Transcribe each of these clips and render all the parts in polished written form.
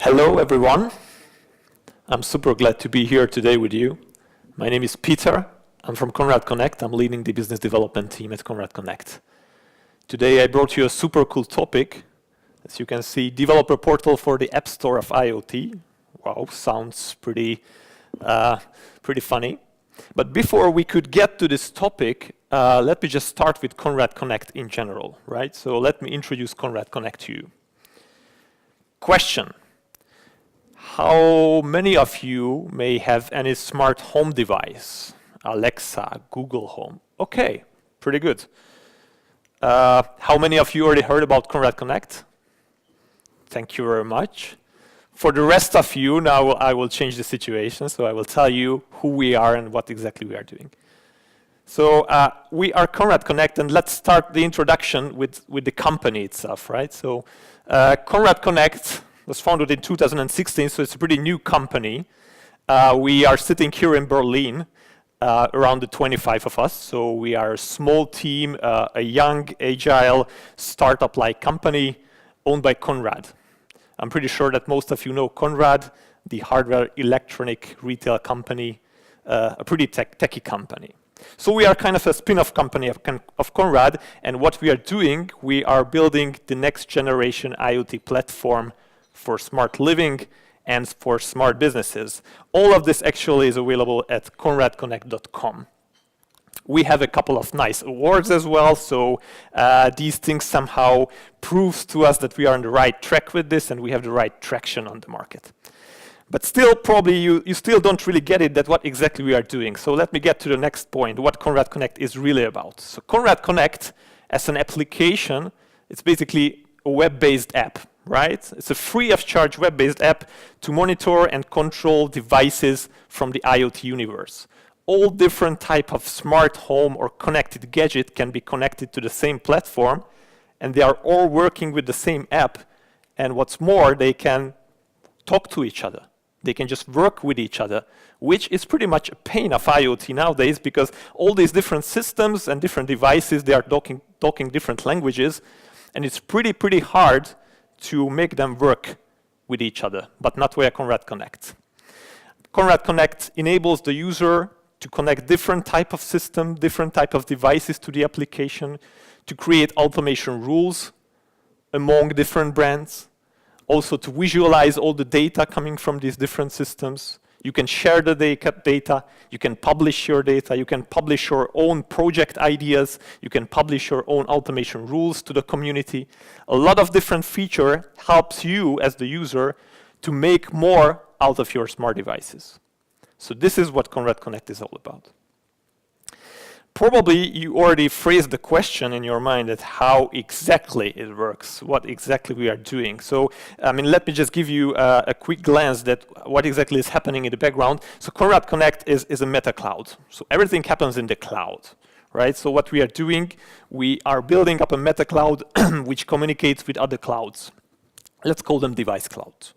Hello everyone. I'm super glad to be here today with you. My name is Peter. I'm from Conrad Connect. I'm leading the business development team at Conrad Connect. Today I brought you a super cool topic. As you can see, developer portal for the App Store of IoT. Wow, sounds pretty funny. But before we could get to this topic, let me just start with Conrad Connect in general, right? So let me introduce Conrad Connect to you. Question. How many of you may have any smart home device? Alexa, Google Home. Okay, pretty good. How many of you already heard about Conrad Connect? Thank you very much. For the rest of you, now I will change the situation. So I will tell you who we are and what exactly we are doing. So we are Conrad Connect, and let's start the introduction with the company itself, right? So Conrad Connect was founded in 2016, so it's a pretty new company. We are sitting here in Berlin, around the 25 of us. So we are a small team, a young, agile, startup-like company owned by Conrad. I'm pretty sure that most of you know Conrad, the hardware electronic retail company, a pretty techy company. So we are kind of a spin-off company of Conrad, and what we are doing, we are building the next generation IoT platform for smart living and for smart businesses. All of this actually is available at conradconnect.com. We have a couple of nice awards as well, so these things somehow proves to us that we are on the right track with this and we have the right traction on the market. But still, probably you still don't really get it, that what exactly we are doing. So let me get to the next point, what Conrad Connect is really about. So Conrad Connect, as an application, it's basically a web-based app, right? It's a free of charge web-based app to monitor and control devices from the IoT universe. All different type of smart home or connected gadget can be connected to the same platform, and they are all working with the same app. And what's more, they can talk to each other. They can just work with each other, which is pretty much a pain of IoT nowadays, because all these different systems and different devices, they are talking different languages, and it's pretty hard to make them work with each other, but not via Conrad Connect. Conrad Connect enables the user to connect different type of system, different type of devices to the application, to create automation rules among different brands, also to visualize all the data coming from these different systems. You can share the data, you can publish your data, you can publish your own project ideas, you can publish your own automation rules to the community. A lot of different feature helps you as the user to make more out of your smart devices. So this is what Conrad Connect is all about. Probably you already phrased the question in your mind that how exactly it works, what exactly we are doing. So, let me just give you a quick glance that what exactly is happening in the background. So Conrad Connect is a meta cloud. So everything happens in the cloud, right? So what we are doing, we are building up a meta cloud which communicates with other clouds. Let's call them device clouds.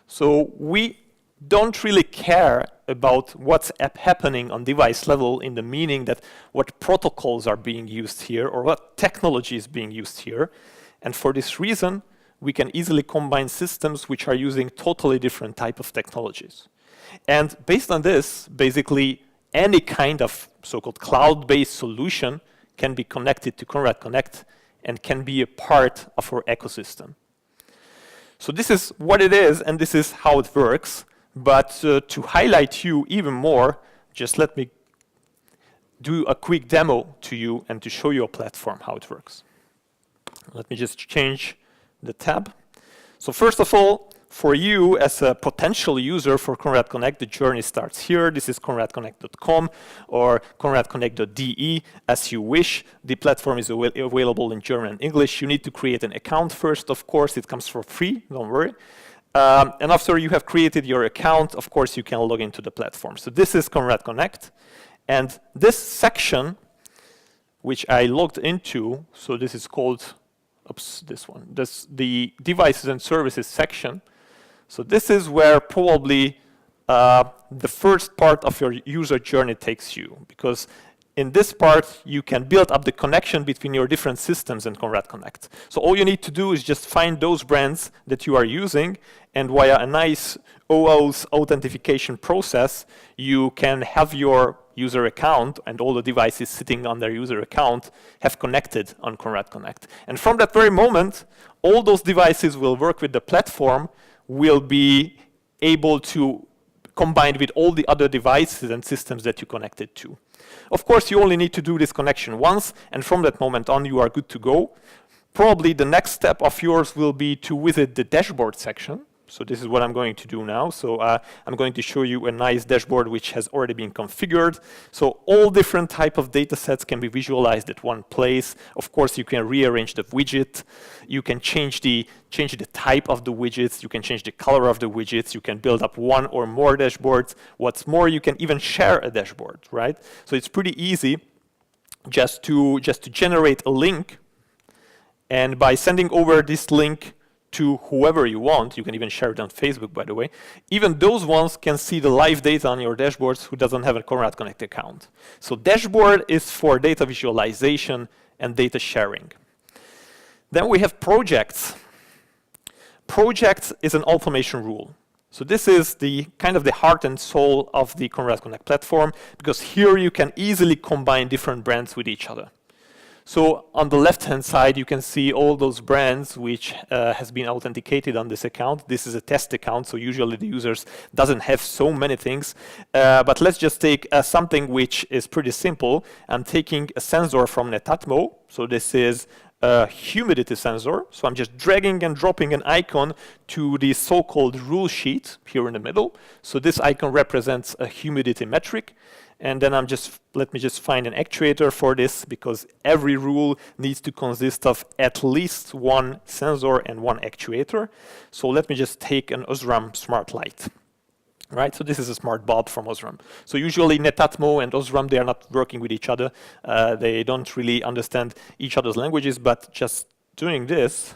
So we don't really care about what's happening on device level, in the meaning that what protocols are being used here or what technology is being used here. And for this reason, we can easily combine systems which are using totally different type of technologies. And based on this, basically any kind of so-called cloud-based solution can be connected to Conrad Connect and can be a part of our ecosystem. So this is what it is, and this is how it works. But to highlight you even more, just let me do a quick demo to you and to show you a platform, how it works. Let me just change the tab. So first of all, for you as a potential user for Conrad Connect, the journey starts here. This is conradconnect.com or conradconnect.de, as you wish. The platform is available in German and English. You need to create an account first, of course. It comes for free, don't worry. And after you have created your account, of course, you can log into the platform. So this is Conrad Connect. And this section, which I logged into, so this is called, the devices and services section. So this is where probably the first part of your user journey takes you, because in this part, you can build up the connection between your different systems in Conrad Connect. So all you need to do is just find those brands that you are using, and via a nice OAuth authentication process, you can have your user account and all the devices sitting on their user account have connected on Conrad Connect. And from that very moment, all those devices will work with the platform, will be able to combine with all the other devices and systems that you connected to. Of course, you only need to do this connection once, and from that moment on, you are good to go. Probably the next step of yours will be to visit the dashboard section. So this is what I'm going to do now. So I'm going to show you a nice dashboard which has already been configured. So all different type of data sets can be visualized at one place. Of course, you can rearrange the widget. You can change the type of the widgets. You can change the color of the widgets. You can build up one or more dashboards. What's more, you can even share a dashboard, right? So it's pretty easy just to generate a link. And by sending over this link to whoever you want, you can even share it on Facebook, by the way, even those ones can see the live data on your dashboards who doesn't have a Conrad Connect account. So dashboard is for data visualization and data sharing. Then we have projects. Projects is an automation rule. So this is the kind of the heart and soul of the Conrad Connect platform, because here you can easily combine different brands with each other. So on the left-hand side, you can see all those brands which has been authenticated on this account. This is a test account, so usually the users doesn't have so many things. But let's just take something which is pretty simple. I'm taking a sensor from Netatmo. So this is a humidity sensor. So I'm just dragging and dropping an icon to the so-called rule sheet here in the middle. So this icon represents a humidity metric. And then let me just find an actuator for this, because every rule needs to consist of at least one sensor and one actuator. So let me just take an Osram smart light. Right, so this is a smart bulb from Osram. So usually Netatmo and Osram, they are not working with each other. They don't really understand each other's languages, but just doing this,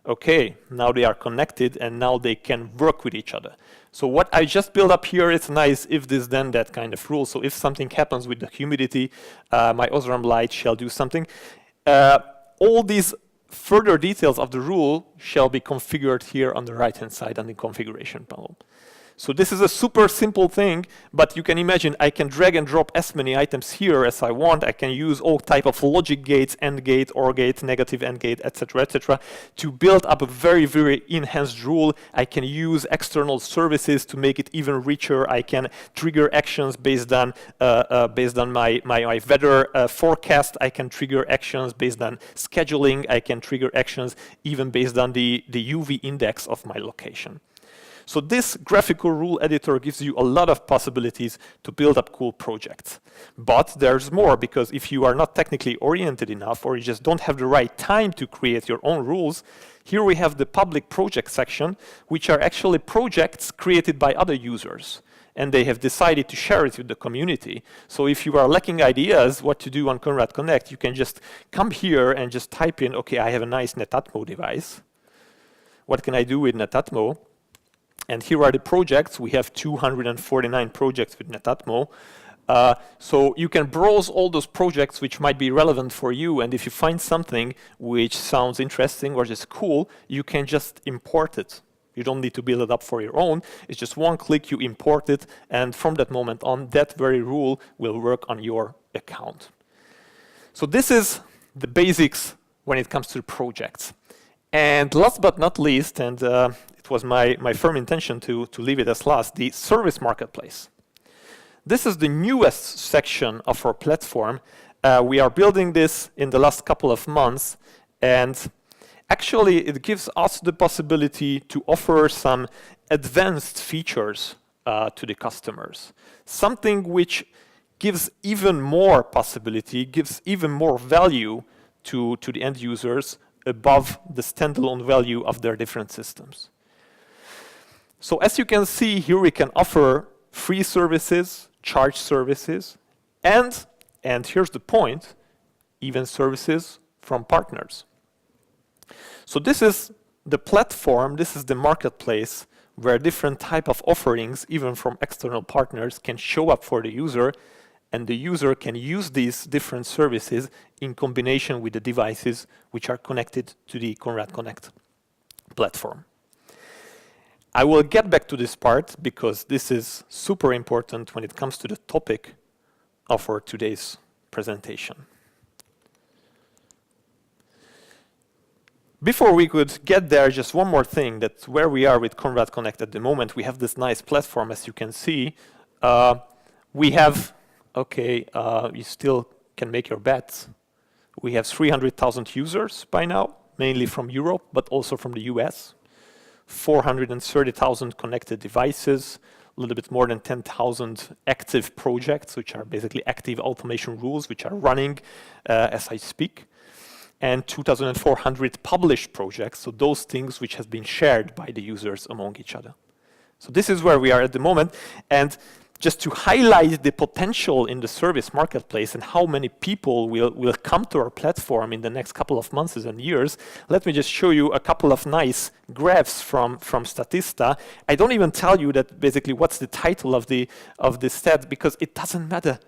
okay, now they are connected and now they can work with each other. So what I just built up here is nice if this then that kind of rule. So if something happens with the humidity, my Osram light shall do something. All these further details of the rule shall be configured here on the right-hand side on the configuration panel. So this is a super simple thing, but you can imagine I can drag and drop as many items here as I want. I can use all type of logic gates, AND gate, OR gate, negative AND gate, etc., to build up a very, very enhanced rule. I can use external services to make it even richer. I can trigger actions based on my weather forecast. I can trigger actions based on scheduling. I can trigger actions even based on the UV index of my location. So this graphical rule editor gives you a lot of possibilities to build up cool projects. But there's more, because if you are not technically oriented enough, or you just don't have the right time to create your own rules, here we have the public project section, which are actually projects created by other users. And they have decided to share it with the community. So if you are lacking ideas what to do on Conrad Connect, you can just come here and just type in, okay, I have a nice Netatmo device. What can I do with Netatmo? And here are the projects. We have 249 projects with Netatmo. So you can browse all those projects which might be relevant for you. And if you find something which sounds interesting or just cool, you can just import it. You don't need to build it up for your own. It's just one click, you import it. And from that moment on, that very rule will work on your account. So this is the basics when it comes to projects. And last but not least, and it was my firm intention to leave it as last, the service marketplace. This is the newest section of our platform. We are building this in the last couple of months, and actually it gives us the possibility to offer some advanced features to the customers. Something which gives even more possibility, gives even more value to the end users above the standalone value of their different systems. So as you can see, here we can offer free services, charge services, and here's the point, even services from partners. So this is the platform, this is the marketplace where different type of offerings, even from external partners, can show up for the user, and the user can use these different services in combination with the devices which are connected to the Conrad Connect platform. I will get back to this part because this is super important when it comes to the topic of our today's presentation. Before we could get there, just one more thing, that where we are with Conrad Connect at the moment, we have this nice platform, as you can see. We have, you still can make your bets. We have 300,000 users by now, mainly from Europe, but also from the US. 430,000 connected devices, a little bit more than 10,000 active projects, which are basically active automation rules, which are running as I speak. And 2,400 published projects, so those things which have been shared by the users among each other. So this is where we are at the moment. And just to highlight the potential in the service marketplace and how many people will come to our platform in the next couple of months and years, let me just show you a couple of nice graphs from Statista. I don't even tell you that basically what's the title of the stat, because it doesn't matter.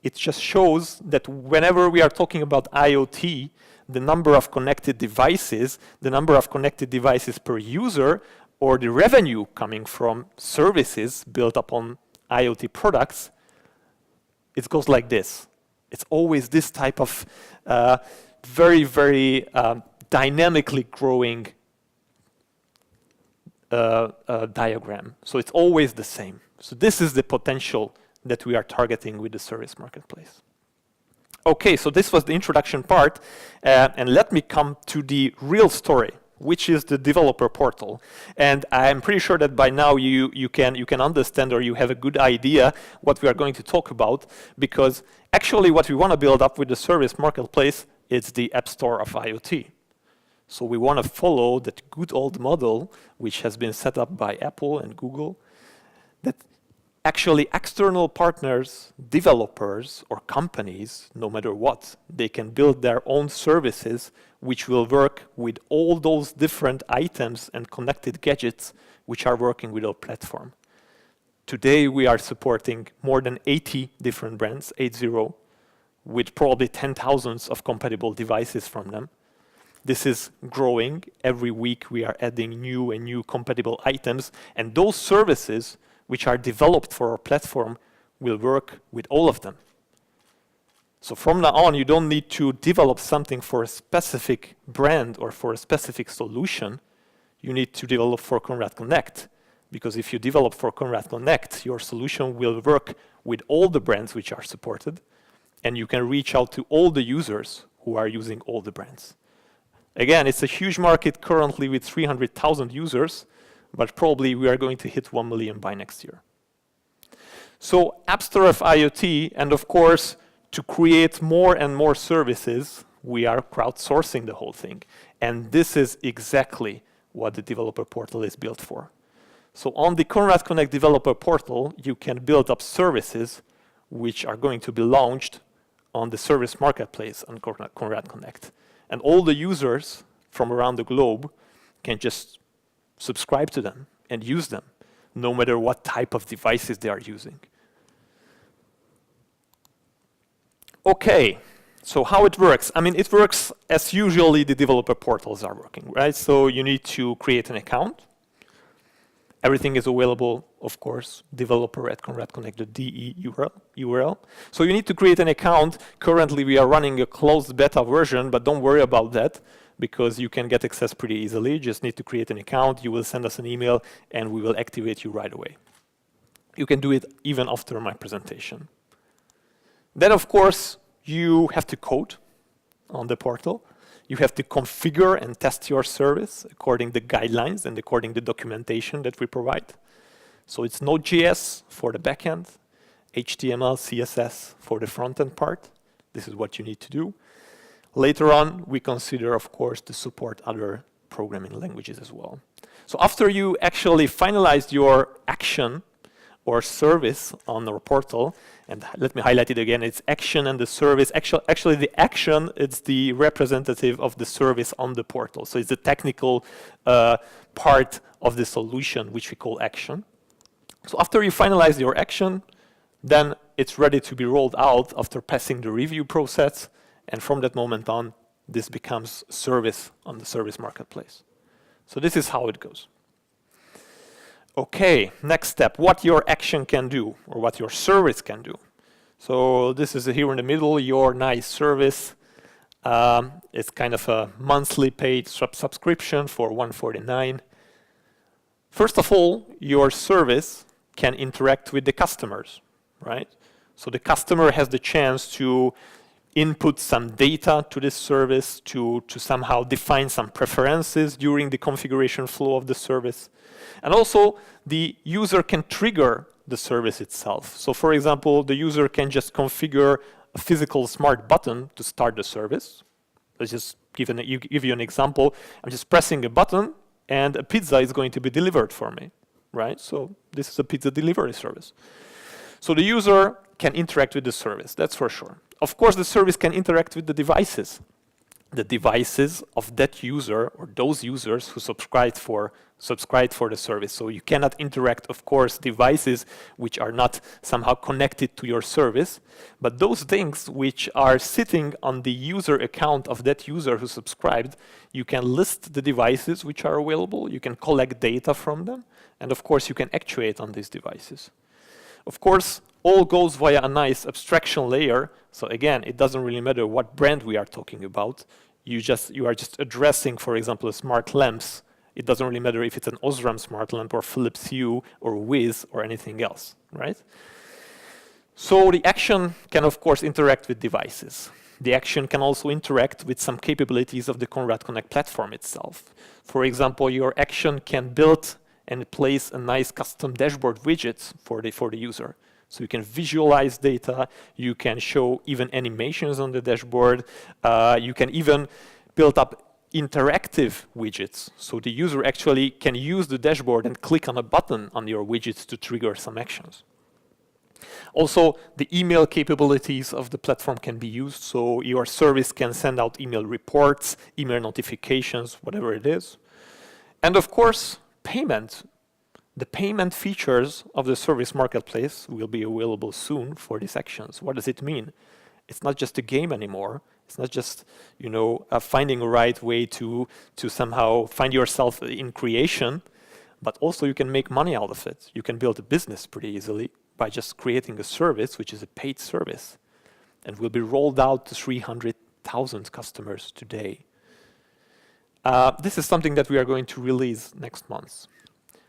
It just shows that whenever we are talking about IoT, the number of connected devices, the number of connected devices per user, or the revenue coming from services built upon IoT products, it goes like this. It's always this type of very, very dynamically growing diagram. So it's always the same. So this is the potential that we are targeting with the service marketplace. Okay, so this was the introduction part, and let me come to the real story, which is the developer portal. And I'm pretty sure that by now you can understand, or you have a good idea what we are going to talk about, because actually what we want to build up with the service marketplace is the App Store of IoT. So we want to follow that good old model which has been set up by Apple and Google, that actually external partners, developers, or companies, no matter what, they can build their own services which will work with all those different items and connected gadgets which are working with our platform. Today we are supporting more than 80 different brands, 80, with probably 10,000 of compatible devices from them. This is growing. Every week we are adding new and new compatible items, and those services which are developed for our platform will work with all of them. So from now on, you don't need to develop something for a specific brand or for a specific solution. You need to develop for Conrad Connect, because if you develop for Conrad Connect, your solution will work with all the brands which are supported, and you can reach out to all the users who are using all the brands. Again, it's a huge market currently with 300,000 users, but probably we are going to hit 1 million by next year. So App Store of IoT, and of course, to create more and more services, we are crowdsourcing the whole thing. And this is exactly what the developer portal is built for. So on the Conrad Connect Developer Portal, you can build up services which are going to be launched on the service marketplace on Conrad Connect. And all the users from around the globe can just subscribe to them and use them, no matter what type of devices they are using. Okay, so how it works? I mean, it works as usually the developer portals are working, right? So you need to create an account. Everything is available, of course, developer@conradconnect.de URL. So you need to create an account. Currently, we are running a closed beta version, but don't worry about that, because you can get access pretty easily. You just need to create an account. You will send us an email, and we will activate you right away. You can do it even after my presentation. Then, of course, you have to code on the portal. You have to configure and test your service according to the guidelines and according to the documentation that we provide. So it's Node.js for the backend, HTML, CSS for the front-end part. This is what you need to do. Later on, we consider, of course, to support other programming languages as well. So after you actually finalized your action or service on our portal, and let me highlight it again, it's action and the service. Actually, the action is the representative of the service on the portal. So it's the technical part of the solution, which we call action. So after you finalize your action, then it's ready to be rolled out after passing the review process. And from that moment on, this becomes service on the service marketplace. So this is how it goes. Okay, next step, what your action can do, or what your service can do. So this is here in the middle, your nice service. It's kind of a monthly paid subscription for $149. First of all, your service can interact with the customers, right? So the customer has the chance to input some data to this service, to somehow define some preferences during the configuration flow of the service. And also, the user can trigger the service itself. So for example, the user can just configure a physical smart button to start the service. Let's just give you an example. I'm just pressing a button, and a pizza is going to be delivered for me, right? So this is a pizza delivery service. So the user can interact with the service, that's for sure. Of course, the service can interact with the devices of that user or those users who subscribed for the service. So you cannot interact, of course, devices which are not somehow connected to your service, but those things which are sitting on the user account of that user who subscribed, you can list the devices which are available, you can collect data from them, and of course you can actuate on these devices. Of course, all goes via a nice abstraction layer. So again, it doesn't really matter what brand we are talking about. You are just addressing, for example, smart lamps. It doesn't really matter if it's an Osram smart lamp or Philips Hue or Wiz or anything else, right? So the action can, of course, interact with devices. The action can also interact with some capabilities of the Conrad Connect platform itself. For example, your action can build and place a nice custom dashboard widget for the user. So you can visualize data, you can show even animations on the dashboard, you can even build up interactive widgets. So the user actually can use the dashboard and click on a button on your widgets to trigger some actions. Also, the email capabilities of the platform can be used, so your service can send out email reports, email notifications, whatever it is. And of course, payment. The payment features of the service marketplace will be available soon for these actions. What does it mean? It's not just a game anymore. It's not just, finding a right way to somehow find yourself in creation, but also you can make money out of it. You can build a business pretty easily by just creating a service, which is a paid service, and will be rolled out to 300,000 customers today. This is something that we are going to release next month.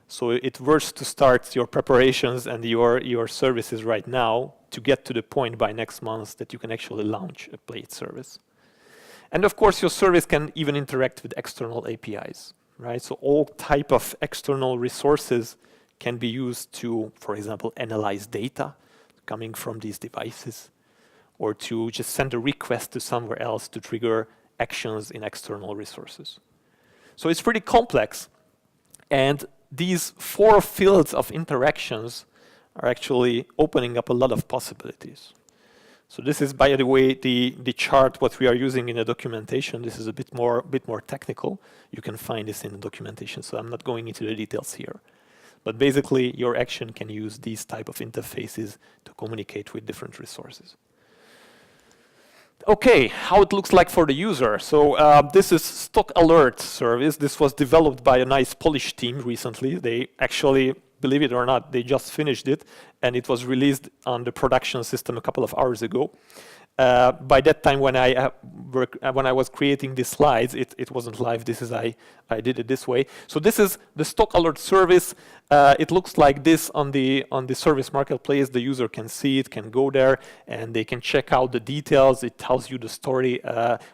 So it's worth to start your preparations and your services right now to get to the point by next month that you can actually launch a paid service. And of course, your service can even interact with external APIs, right? So all type of external resources can be used to, for example, analyze data coming from these devices, or to just send a request to somewhere else to trigger actions in external resources. So it's pretty complex. And these 4 fields of interactions are actually opening up a lot of possibilities. So this is, by the way, the chart what we are using in the documentation. This is a bit more technical. You can find this in the documentation, so I'm not going into the details here. But basically, your action can use these type of interfaces to communicate with different resources. Okay, how it looks like for the user. So this is Stock Alert service. This was developed by a nice Polish team recently. They actually, believe it or not, they just finished it, and it was released on the production system a couple of hours ago. By that time, when I was creating these slides, it wasn't live. This is I did it this way. So this is the Stock Alert service. It looks like this on the service marketplace. The user can see it, can go there, and they can check out the details. It tells you the story,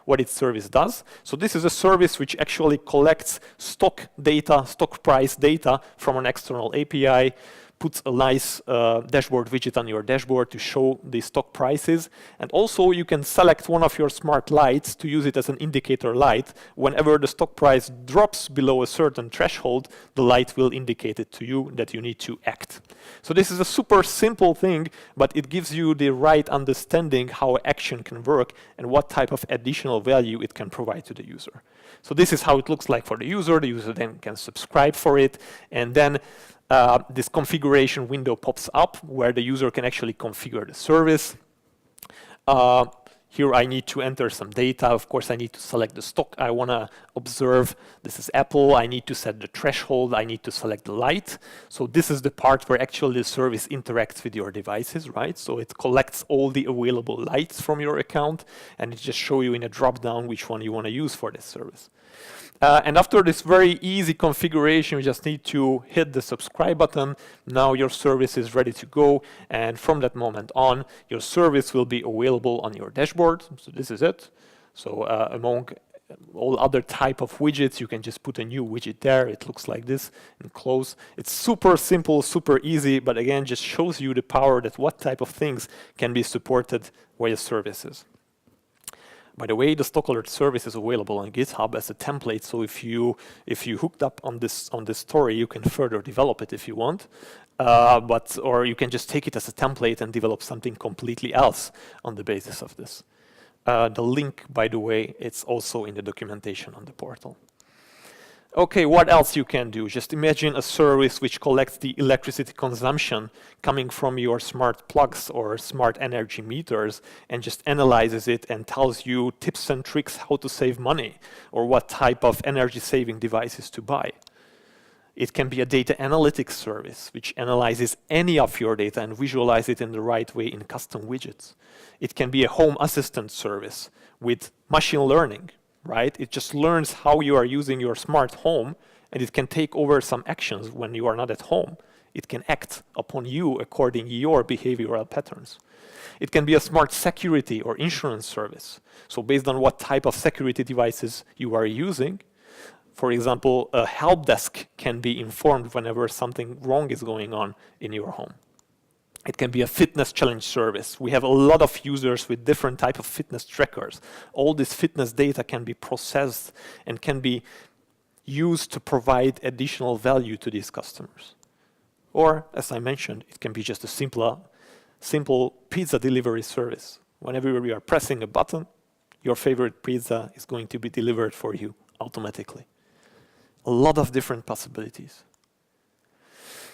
what its service does. So this is a service which actually collects stock data, stock price data from an external API, puts a nice dashboard widget on your dashboard to show the stock prices. And also you can select one of your smart lights to use it as an indicator light. Whenever the stock price drops below a certain threshold, the light will indicate it to you that you need to act. So this is a super simple thing, but it gives you the right understanding how action can work and what type of additional value it can provide to the user. So this is how it looks like for the user. The user then can subscribe for it, and then this configuration window pops up where the user can actually configure the service. Here I need to enter some data. Of course, I need to select the stock I want to observe. This is Apple. I need to set the threshold. I need to select the light. So this is the part where actually the service interacts with your devices, right? So it collects all the available lights from your account, and it just shows you in a drop-down which one you want to use for this service. And after this very easy configuration, you just need to hit the subscribe button. Now your service is ready to go. And from that moment on, your service will be available on your dashboard. So this is it. So among all other type of widgets, you can just put a new widget there. It looks like this and close. It's super simple, super easy, but again, just shows you the power that what type of things can be supported via services. By the way, the stock alert service is available on GitHub as a template. So if you hooked up on this story, you can further develop it if you want, or you can just take it as a template and develop something completely else on the basis of this. The link, by the way, it's also in the documentation on the portal. Okay, what else you can do? Just imagine a service which collects the electricity consumption coming from your smart plugs or smart energy meters and just analyzes it and tells you tips and tricks how to save money or what type of energy saving devices to buy. It can be a data analytics service which analyzes any of your data and visualizes it in the right way in custom widgets. It can be a home assistant service with machine learning. Right? It just learns how you are using your smart home, and it can take over some actions when you are not at home. It can act upon you according to your behavioral patterns. It can be a smart security or insurance service. So based on what type of security devices you are using, for example, a help desk can be informed whenever something wrong is going on in your home. It can be a fitness challenge service. We have a lot of users with different type of fitness trackers. All this fitness data can be processed and can be used to provide additional value to these customers. Or, as I mentioned, it can be just a simple pizza delivery service. Whenever you are pressing a button, your favorite pizza is going to be delivered for you automatically. A lot of different possibilities.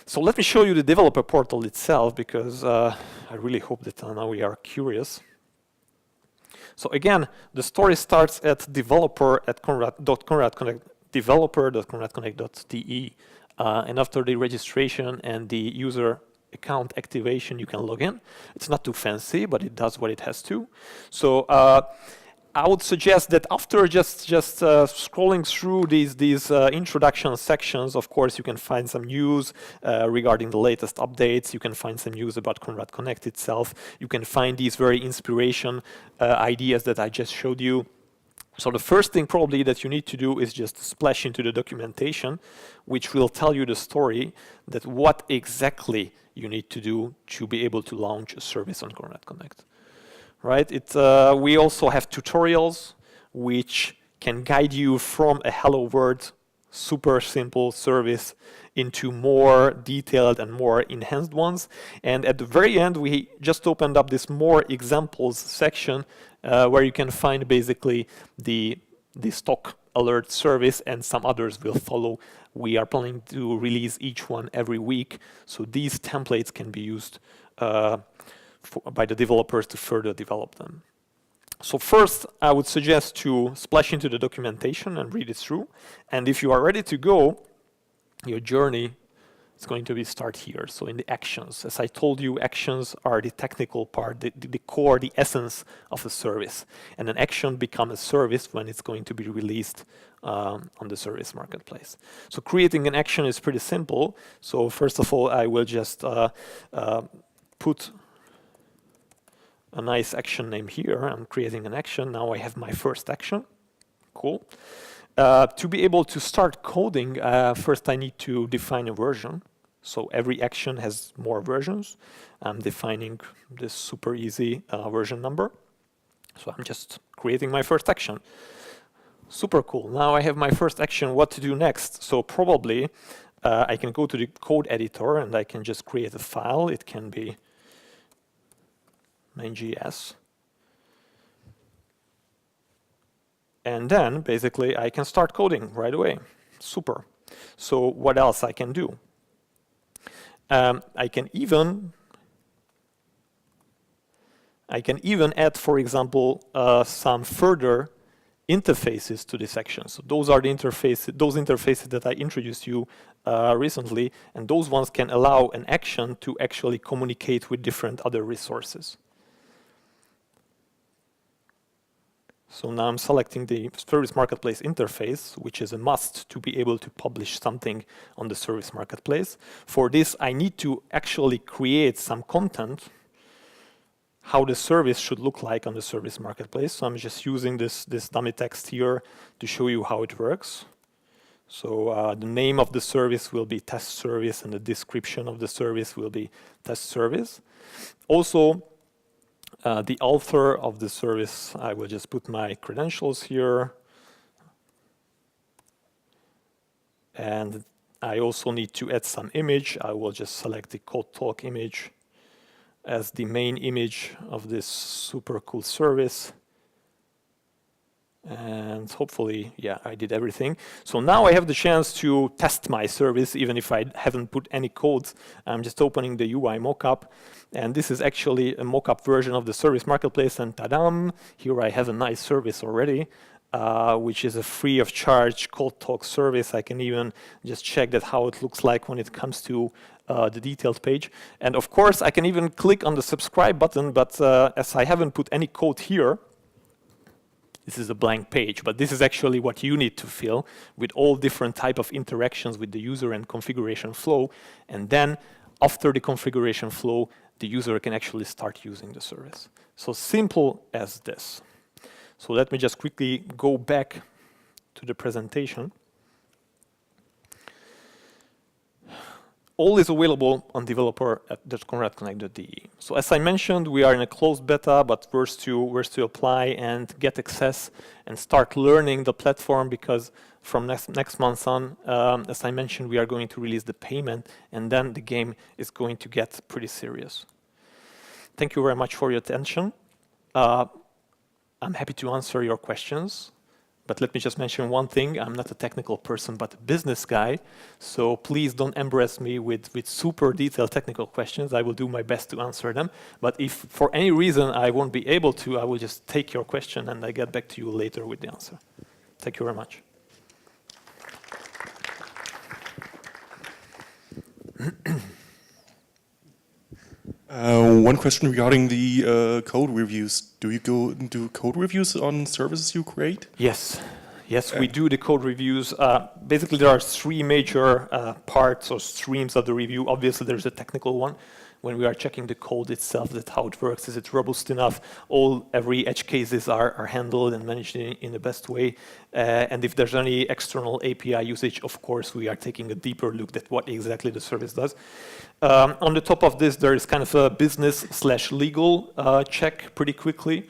So let me show you the developer portal itself, because I really hope that now we are curious. So again, the story starts at developer.conradconnect.de, and after the registration and the user account activation, you can log in. It's not too fancy, but it does what it has to. So I would suggest that after just scrolling through these introduction sections, of course, you can find some news regarding the latest updates. You can find some news about Conrad Connect itself. You can find these very inspiration ideas that I just showed you. So the first thing probably that you need to do is just splash into the documentation, which will tell you the story that what exactly you need to do to be able to launch a service on Conrad Connect. Right? We also have tutorials which can guide you from a hello world, super simple service into more detailed and more enhanced ones. And at the very end, we just opened up this more examples section where you can find basically the stock alert service, and some others will follow. We are planning to release each one every week, so these templates can be used by the developers to further develop them. So first, I would suggest to splash into the documentation and read it through. And if you are ready to go, your journey is going to be start here. So in the actions, as I told you, actions are the technical part, the core, the essence of a service. And an action becomes a service when it's going to be released on the service marketplace. So creating an action is pretty simple. So first of all, I will just put a nice action name here. I'm creating an action. Now I have my first action. Cool. To be able to start coding, first I need to define a version. So every action has more versions. I'm defining this super easy version number. So I'm just creating my first action. Super cool. Now I have my first action. What to do next? So probably I can go to the code editor and I can just create a file. It can be main.js. And then basically I can start coding right away. Super. So what else I can do? I can even add, for example, some further interfaces to this action. So those are the interfaces that I introduced you recently, and those ones can allow an action to actually communicate with different other resources. So now I'm selecting the Service Marketplace interface, which is a must to be able to publish something on the Service Marketplace. For this, I need to actually create some content how the service should look like on the Service Marketplace. So I'm just using this dummy text here to show you how it works. So the name of the service will be test service, and the description of the service will be test service. Also, the author of the service, I will just put my credentials here. And I also need to add some image. I will just select the code.talk image as the main image of this super cool service. And hopefully, yeah, I did everything. So now I have the chance to test my service, even if I haven't put any code. I'm just opening the UI mockup. And this is actually a mockup version of the Service Marketplace. And ta-dam, here I have a nice service already, which is a free of charge code.talk service. I can even just check that how it looks like when it comes to the detailed page. And of course, I can even click on the subscribe button, but as I haven't put any code here, this is a blank page, but this is actually what you need to fill with all different type of interactions with the user and configuration flow. And then after the configuration flow, the user can actually start using the service. So simple as this. So let me just quickly go back to the presentation. All is available on developer.conradconnect.de. So as I mentioned, we are in a closed beta, but where's to apply and get access and start learning the platform, because from next month on, as I mentioned, we are going to release the payment, and then the game is going to get pretty serious. Thank you very much for your attention. I'm happy to answer your questions. But let me just mention one thing. I'm not a technical person, but a business guy. So please don't embarrass me with super detailed technical questions. I will do my best to answer them. But if for any reason I won't be able to, I will just take your question and I get back to you later with the answer. Thank you very much. One question regarding the code reviews. Do you go do code reviews on services you create? Yes. Yes, we do the code reviews. Basically, there are three major parts or streams of the review. Obviously, there's a technical one. When we are checking the code itself, that how it works, is it robust enough? Every edge cases are handled and managed in the best way. And if there's any external API usage, of course, we are taking a deeper look at what exactly the service does. On the top of this, there is kind of a business/legal check pretty quickly,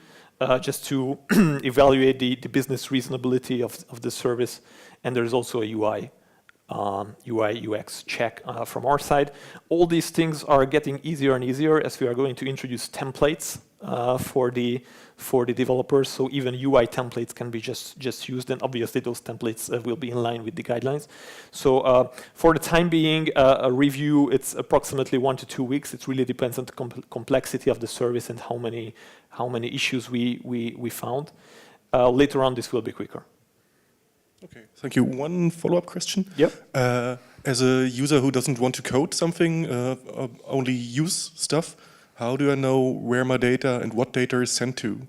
just to evaluate the business reasonability of the service. And there's also a UI UX check from our side. All these things are getting easier and easier as we are going to introduce templates for the developers. So even UI templates can be just used, and obviously those templates will be in line with the guidelines. So for the time being, a review, it's approximately 1 to 2 weeks. It really depends on the complexity of the service and how many issues we found. Later on, this will be quicker. Okay, thank you. One follow-up question. Yep. As a user who doesn't want to code something, only use stuff, how do I know where my data and what data is sent to?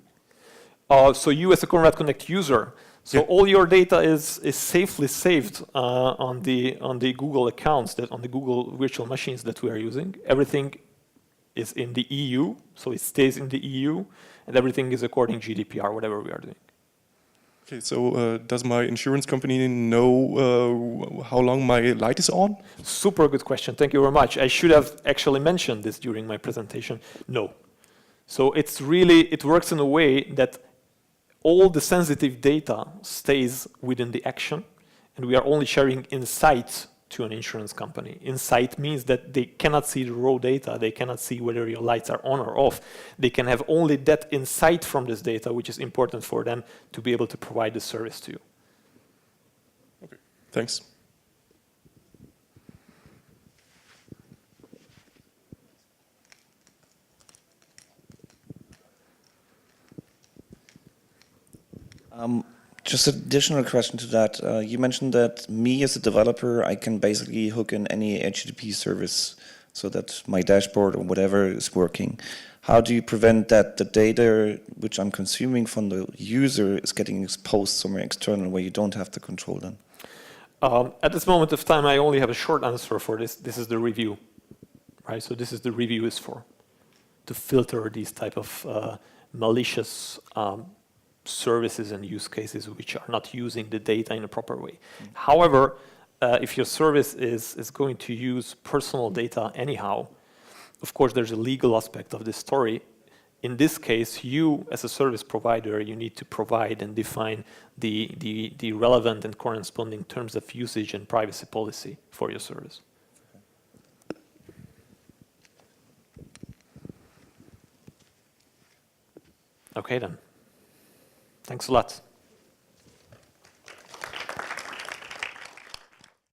So you as a Conrad Connect user, so all your data is safely saved on the Google accounts, on the Google virtual machines that we are using. Everything is in the EU, so it stays in the EU, and everything is according to GDPR, whatever we are doing. Okay, so does my insurance company know how long my light is on? Super good question. Thank you very much. I should have actually mentioned this during my presentation. No. So it works in a way that all the sensitive data stays within the action, and we are only sharing insights to an insurance company. Insight means that they cannot see the raw data. They cannot see whether your lights are on or off. They can have only that insight from this data, which is important for them to be able to provide the service to you. Okay, thanks. Just an additional question to that. You mentioned that me as a developer, I can basically hook in any HTTP service so that my dashboard or whatever is working. How do you prevent that the data which I'm consuming from the user is getting exposed somewhere external where you don't have the control then? At this moment of time, I only have a short answer for this. This is the review, right? So this is the review is for, to filter these type of malicious services and use cases which are not using the data in a proper way. However, if your service is going to use personal data anyhow, of course, there's a legal aspect of this story. In this case, you, as a service provider, you need to provide and define the relevant and corresponding terms of usage and privacy policy for your service. Okay, then. Thanks a lot.